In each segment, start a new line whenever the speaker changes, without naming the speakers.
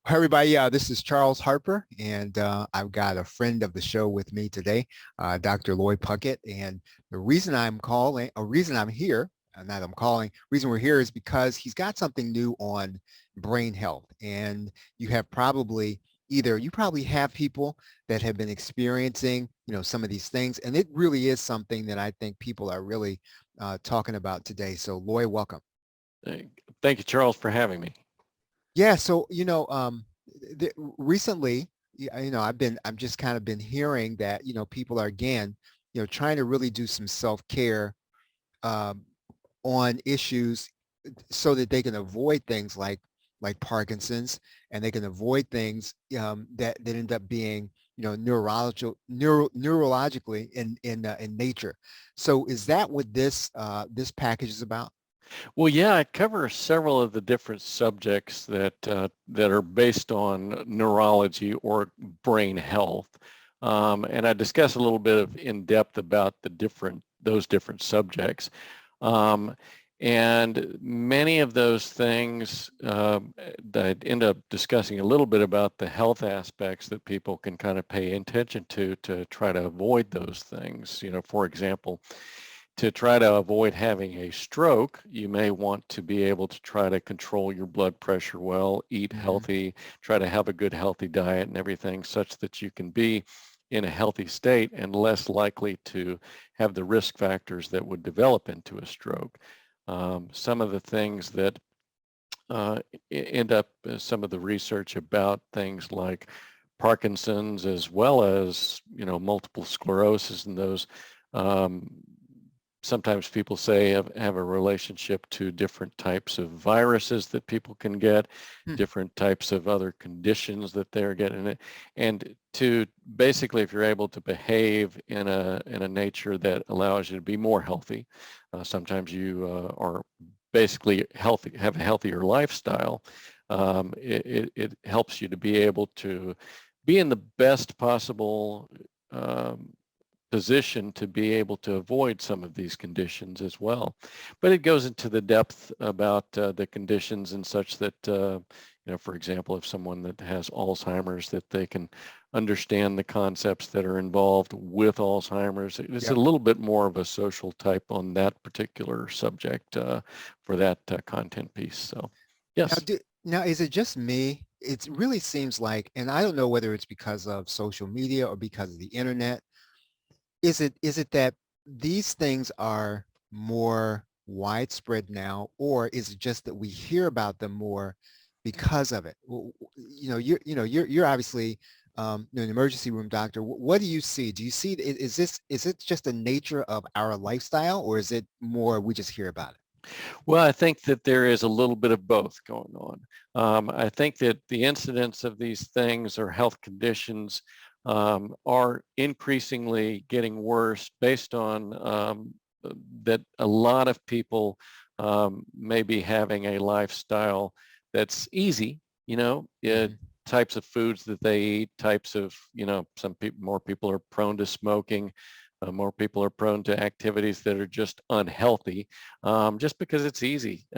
Hi, everybody. This is Charles Harper, and I've got a friend of the show with me today, Dr. Loy Puckett. And the reason I'm calling, or reason I'm here, not I'm calling, reason we're here is because he's got something new on brain health. And you have probably you probably have people that have been experiencing, some of these things. And it really is something that I think people are really talking about today. So Loy, welcome.
Thank you, Charles, for having me.
Yeah, so recently, I'm just kind of been hearing that people are again, trying to really do some self-care um, on issues so that they can avoid things like Parkinson's, and they can avoid things that end up being neurologically in nature. So is that what this package is about?
Well, yeah, I cover several of the different subjects that are based on neurology or brain health, and I discuss a little bit of in depth about those different subjects. Um, and many of those things I end up discussing a little bit about the health aspects that people can kind of pay attention to try to avoid those things. For example, to try to avoid having a stroke, you may want to be able to try to control your blood pressure well, eat
Hmm.
healthy, try to have a good healthy diet and everything such that you can be in a healthy state and less likely to have the risk factors that would develop into a stroke. Some of the things that uh, end up some of the research about things like Parkinson's as well as multiple sclerosis and those um, sometimes people say have a relationship to different types of viruses that people can get, different types of other conditions that they're getting, and to basically, if you're able to behave in a nature that allows you to be more healthy, sometimes you are basically healthy, have a healthier lifestyle. It helps you to be able to be in the best possible um, position to be able to avoid some of these conditions as well. But it goes into the depth about the conditions and such that, for example, if someone that has Alzheimer's, that they can understand the concepts that are involved with Alzheimer's. It's a
Yep.
little bit more of a social type on that particular subject for that content piece. So,
Now,
yes.
now, is it just me? It really seems like, and I don't know whether it's because of social media or because of the internet. Is it that these things are more widespread now, or is it just that we hear about them more because of it? You're obviously an emergency room doctor. What do you see? Do you see, is it just the nature of our lifestyle, or is it more we just hear about it?
Well, I think that there is a little bit of both going on. I think that the incidence of these things or health conditions are increasingly getting worse based on that a lot of people may be having a lifestyle that's easy,
Hmm.
types of foods that they eat, types of, some people, more people are prone to smoking, more people are prone to activities that are just unhealthy just because it's easy.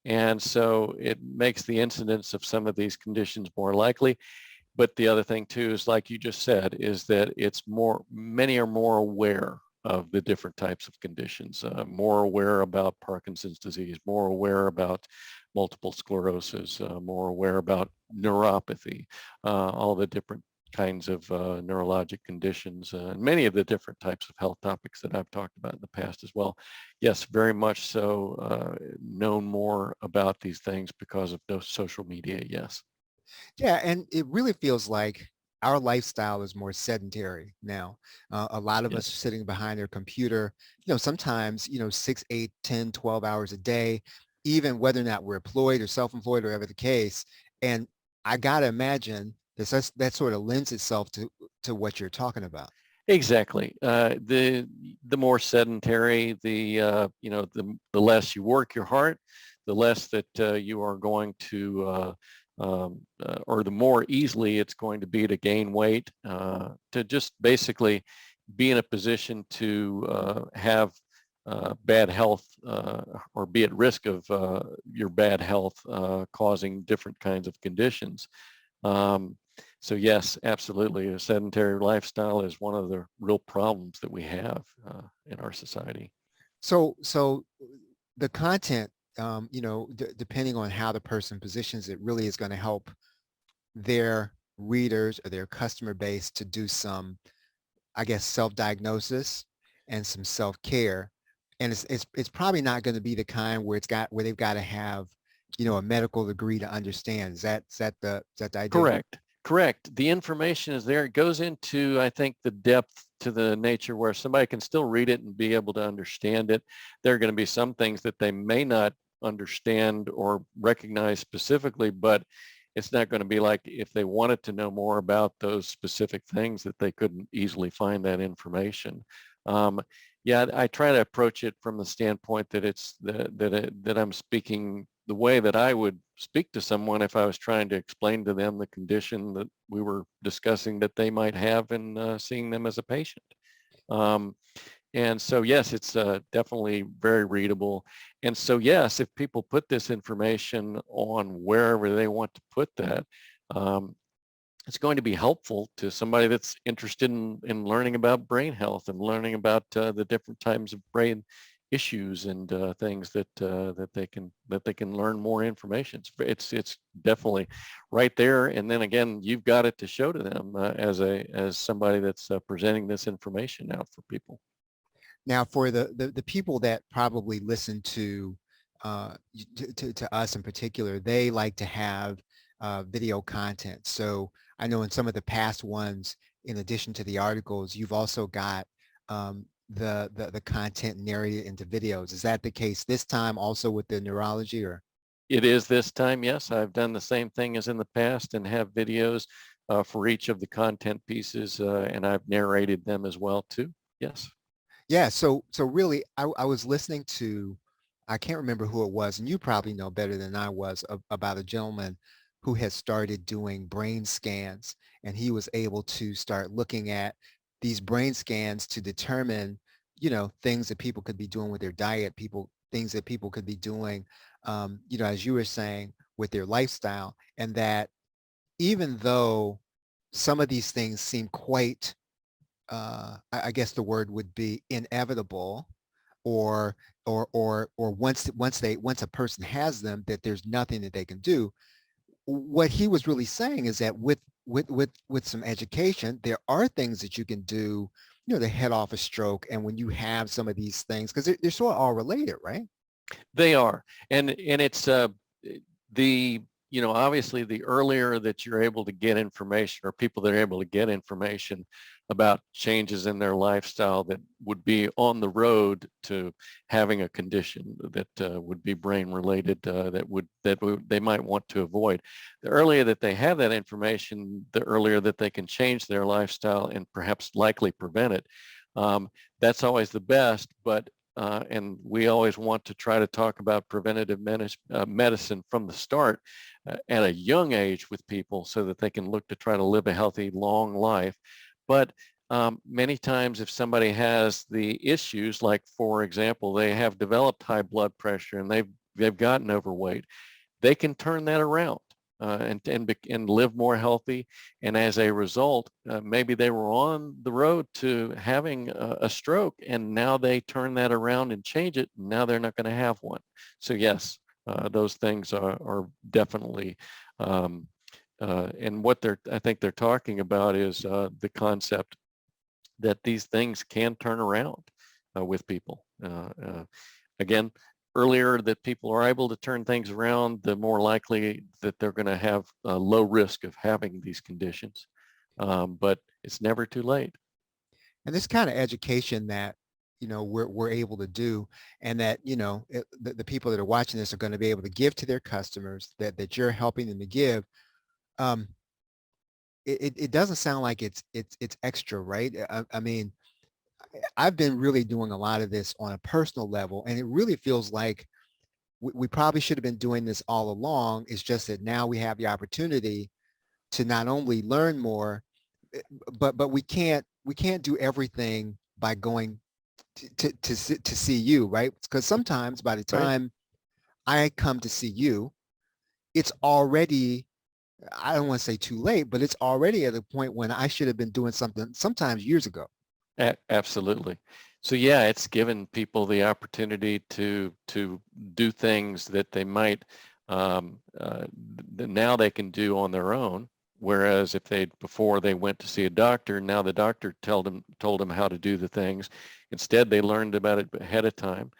And so it makes the incidence of some of these conditions more likely. But the other thing too is, like you just said, is that many are more aware of the different types of conditions, more aware about Parkinson's disease, more aware about multiple sclerosis, more aware about neuropathy, all the different kinds of neurologic conditions, and many of the different types of health topics that I've talked about in the past as well. Yes, very much so, known more about these things because of those social media, yes.
Yeah, and it really feels like our lifestyle is more sedentary now. A lot of us are
Yes.
sitting behind their computer, sometimes, 6, 8, 10, 12 hours a day, even whether or not we're employed or self-employed or whatever the case. And I got to imagine that sort of lends itself to what you're talking about.
Exactly. The more sedentary, the less you work your heart, the less that you are going to, or the more easily it's going to be to gain weight, to just basically be in a position to have bad health or be at risk of your bad health causing different kinds of conditions. So yes, absolutely, a sedentary lifestyle is one of the real problems that we have in our society.
So the content, depending on how the person positions it, really is going to help their readers or their customer base to do some, I guess, self-diagnosis and some self-care. And it's probably not going to be the kind where they've got to have, a medical degree to understand. Is that the idea?
Correct. Correct. The information is there. It goes into, I think, the depth to the nature where somebody can still read it and be able to understand it. There are going to be some things that they may not understand or recognize specifically, but it's not going to be like if they wanted to know more about those specific things that they couldn't easily find that information. Yeah, I try to approach it from the standpoint that it's that I'm speaking the way that I would speak to someone if I was trying to explain to them the condition that we were discussing that they might have in seeing them as a patient. And so, yes, it's definitely very readable. And so, yes, if people put this information on wherever they want to put that, it's going to be helpful to somebody that's interested in learning about brain health and learning about the different types of brain issues and things that they can learn more information. It's definitely right there. And then again, you've got it to show to them as somebody that's presenting this information out for people.
Now, for the people that probably listen to us in particular, they like to have video content. So I know in some of the past ones, in addition to the articles, you've also got the content narrated into videos. Is that the case this time also with the neurology, or?
It is this time, yes. I've done the same thing as in the past and have videos for each of the content pieces, and I've narrated them as well too. Yes.
Yeah, so really, I was listening to, I can't remember who it was, and you probably know better than I was, about a gentleman who has started doing brain scans, and he was able to start looking at these brain scans to determine, things that people could be doing with their diet, things that people could be doing, as you were saying, with their lifestyle, and that even though some of these things seem quite I guess the word would be inevitable, or once a person has them, that there's nothing that they can do. What he was really saying is that with some education, there are things that you can do, to head off a stroke. And when you have some of these things, because they're sort of all related, right?
They are, and it's the obviously the earlier that you're able to get information, or people that are able to get information about changes in their lifestyle that would be on the road to having a condition that would be brain related, they might want to avoid. The earlier that they have that information, the earlier that they can change their lifestyle and perhaps likely prevent it. That's always the best, but and we always want to try to talk about preventative medicine from the start at a young age with people so that they can look to try to live a healthy, long life. But many times if somebody has the issues, like for example, they have developed high blood pressure and they've gotten overweight, they can turn that around and live more healthy. And as a result, maybe they were on the road to having a stroke, and now they turn that around and change it. And now they're not going to have one. So yes, those things are definitely, and what I think they're talking about is the concept that these things can turn around with people. Again, earlier that people are able to turn things around, the more likely that they're going to have a low risk of having these conditions. But it's never too late.
And this kind of education that, we're able to do, and that, the people that are watching this are going to be able to give to their customers, that you're helping them to give. It doesn't sound like it's extra, right? I mean, I've been really doing a lot of this on a personal level, and it really feels like we probably should have been doing this all along. It's just that now we have the opportunity to not only learn more, but we can't do everything by going to see you, right? Because sometimes by the
Right.
time I come to see you, it's already, I don't want to say too late, but it's already at a point when I should have been doing something sometimes years ago.
Absolutely. So yeah, it's given people the opportunity to do things that they might now they can do on their own. Whereas if they before they went to see a doctor, now the doctor told them how to do the things. Instead, they learned about it ahead of time.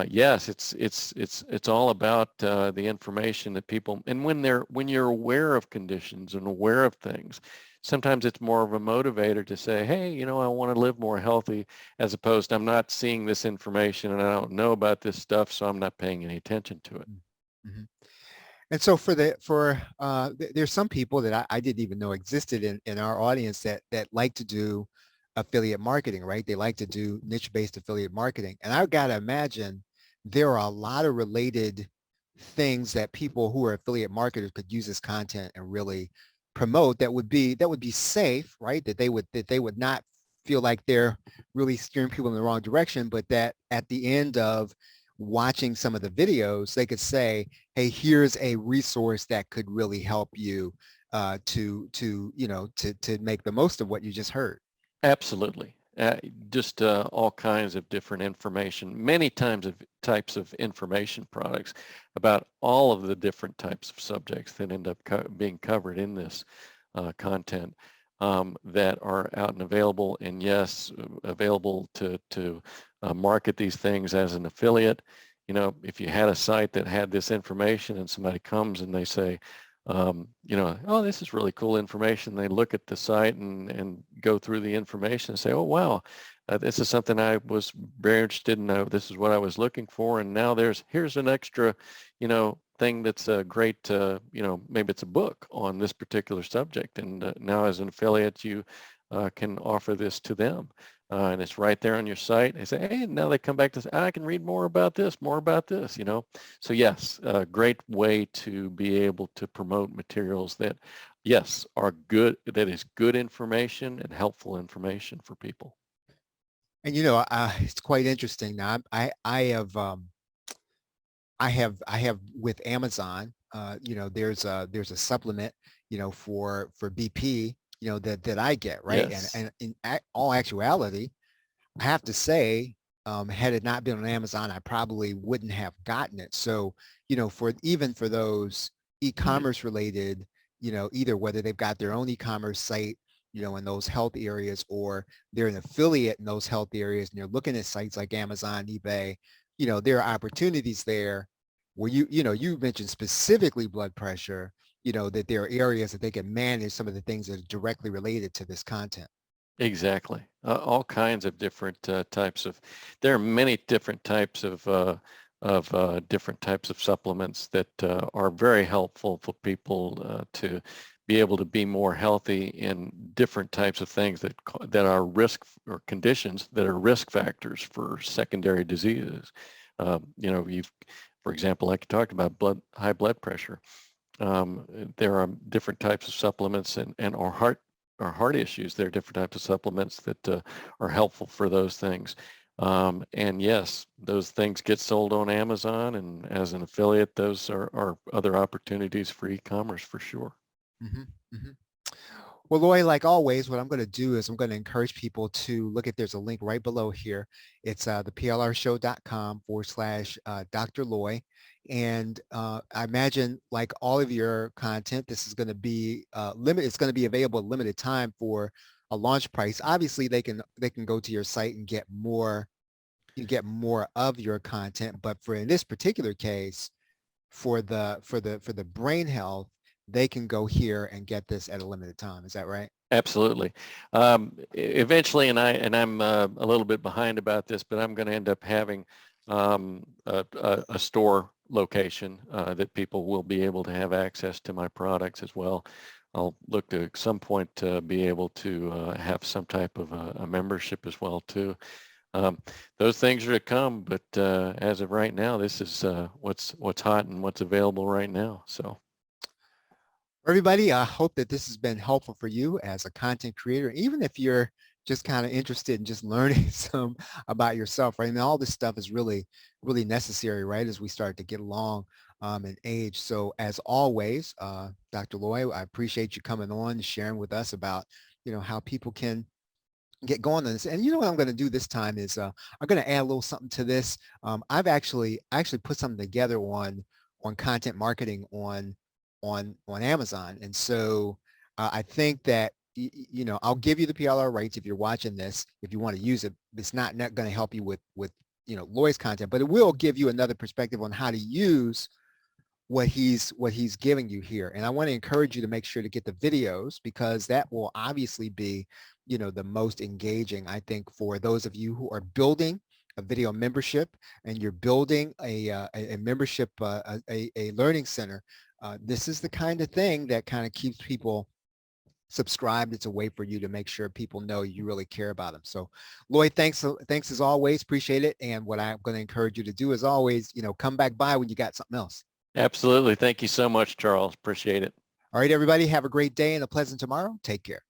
Yes, it's all about the information that people, and when you're aware of conditions and aware of things, sometimes it's more of a motivator to say, hey, I want to live more healthy, as opposed to I'm not seeing this information and I don't know about this stuff, so I'm not paying any attention to it.
Mhm. And so there's some people that I didn't even know existed in our audience that like to do affiliate marketing, right? They like to do niche-based affiliate marketing. And I've got to imagine there are a lot of related things that people who are affiliate marketers could use this content and really promote that would be safe, right? That they would not feel like they're really steering people in the wrong direction, but that at the end of watching some of the videos, they could say, hey, here's a resource that could really help you to make the most of what you just heard.
Absolutely. Just all kinds of different information, many times of types of information products about all of the different types of subjects that end up being covered in this content that are out and available. And yes, available to market these things as an affiliate. If you had a site that had this information and somebody comes and they say, oh, this is really cool information. They look at the site and go through the information and say, oh, wow, this is something I was very interested in. This is what I was looking for. And now here's an extra, thing that's a great, maybe it's a book on this particular subject. And now as an affiliate, you can offer this to them. And it's right there on your site. They say, hey, now they come back to say, I can read more about this. So yes, a great way to be able to promote materials that, yes, are good, that is good information and helpful information for people.
And it's quite interesting. Now I have with Amazon. There's a supplement, for BP, that I get, right. And
Yes,
and in all actuality, I have to say, had it not been on Amazon, I probably wouldn't have gotten it. So, for those e-commerce related, either whether they've got their own e-commerce site, in those health areas, or they're an affiliate in those health areas and they're looking at sites like Amazon, eBay, there are opportunities there where you mentioned specifically blood pressure, that there are areas that they can manage some of the things that are directly related to this content.
exactly. All kinds of different types of, there are many different types of different types of supplements that are very helpful for people to be able to be more healthy in different types of things that are risk or conditions that are risk factors for secondary diseases. For example, like you talked about high blood pressure. There are different types of supplements and or heart issues. There are different types of supplements that are helpful for those things. And yes, those things get sold on Amazon, and as an affiliate, those are other opportunities for e-commerce for sure.
Hmm. Hmm. Well, Loy, like always, what I'm going to do is I'm going to encourage people to look at, there's a link right below here. It's the plrshow.com/ Dr. Loy. And I imagine, like all of your content, this is going to be limited. It's going to be available at limited time for a launch price. Obviously, they can go to your site and get more, of your content. But for in this particular case, for the brain health, they can go here and get this at a limited time. Is that right?
Absolutely. Eventually, and I'm a little bit behind about this, but I'm going to end up having a store location that people will be able to have access to my products as well. I'll look to at some point to be able to have some type of a membership as well too. Um, those things are to come, but as of right now, this is what's hot and what's available right now. So
Everybody, I hope that this has been helpful for you as a content creator. Even if you're just kind of interested in just learning some about yourself, right? And all this stuff is really, really necessary, right, as we start to get along in age. So as always, Dr. Loy, I appreciate you coming on and sharing with us about, how people can get going on this. And you know what I'm going to do this time is I'm going to add a little something to this. I've actually put something together on content marketing on Amazon. And so I think that I'll give you the PLR rights if you're watching this, if you want to use it. It's not going to help you with Loy's content, but it will give you another perspective on how to use what he's giving you here. And I want to encourage you to make sure to get the videos, because that will obviously be, the most engaging, I think, for those of you who are building a video membership and you're building a membership, a learning center. This is the kind of thing that kind of keeps people subscribed. It's a way for you to make sure people know you really care about them. So Loy, thanks as always. Appreciate it. And what I'm going to encourage you to do is always, come back by when you got something else.
Absolutely. Thank you so much, Charles. Appreciate it.
All right, everybody, have a great day and a pleasant tomorrow. Take care.